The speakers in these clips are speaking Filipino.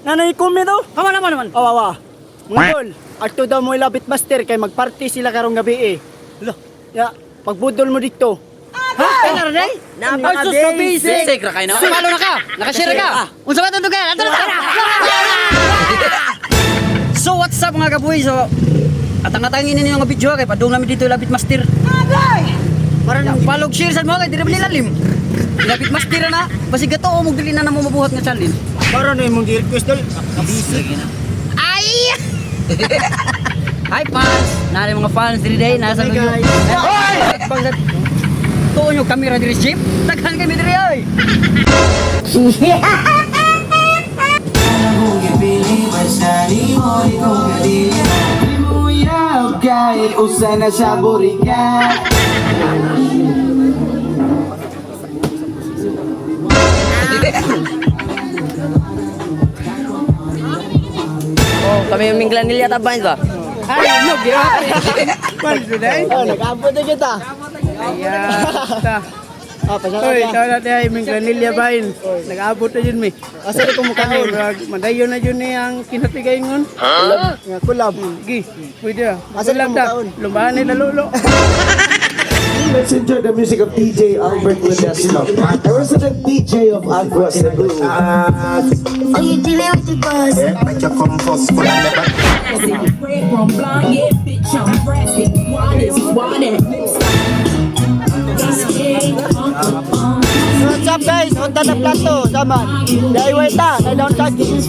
Nanay kumi daw. Kaman naman. Awawa. Mungkol. Ato daw mo ilabit master kay magparty sila karong gabi eh. Lo. Ya, pagbudol mo dito. Ha? Kaya na rin? Napaka-basic. Basic ra kayo na. Palo na ka. Nakashare ka. Unsa ba ito ka? Ato na. So what's up mga kabuhi? So atang-atangin ninyo nga video kay padung namin dito labit master. Para nang palog share sa mga kay dili lalim. Labit master na. Basi gato mo dili na namo mabuhat nga challenge. Para na imong request dol. Basic na. Ay! Hi fans! Nari mga fans diri day nasa Hey, guys. Hoy! Tuon yung kamera diri jeep. Daghan kami diri ay. Kahit usa na sa burikan. Oh, kami yung minglanilya tabain ba? Ay, no, gira. Pwede day. Oh, nag-abot na kita. Ayan. Ah, pasalamat Hoy, ya. tawa natin ay ming granilya bahin. Nag-abot na yun mi. Asa di ko mo kanon. Madayon na yun ni ang kinatigayin ngon. Nga kulab. Gi, pwede ah. Ano Asa di Magulang mo da. kaon. Lumahan nila lolo. Let's enjoy the music of DJ Albert Ledesma, the resident DJ of Agua Cebu. Are you dealing with the buzz? From blind, yeah, bitch, I'm brassy. Why this? What's up guys? Unta na plato. Saman. DIY ta. Na down saging.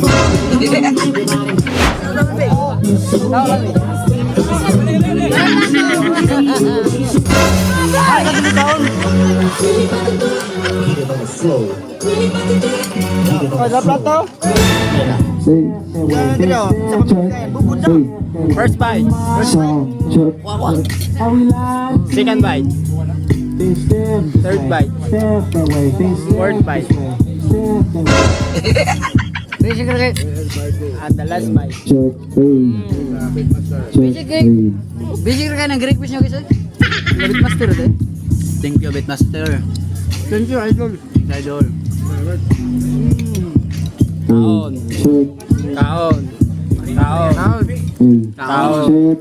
Oh, sa plato. Dito. Sa pagkain. Bubod na. First bite. Second bite. Third bite. Fourth bite. Basic ra kay. And the last bite. Basic ra kay nang request nyo kasi. Labit master ito. Thank you, Bit Master. Thank you, idol. Idol. Kaon. Kaon. Kaon. Kaon.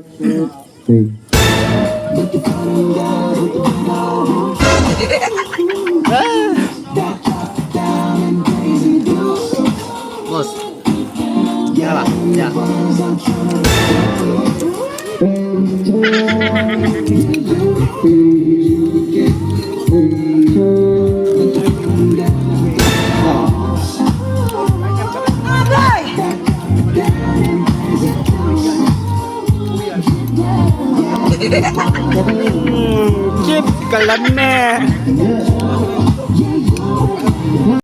Boss. Ya ba? Ya. Chip, kalam na.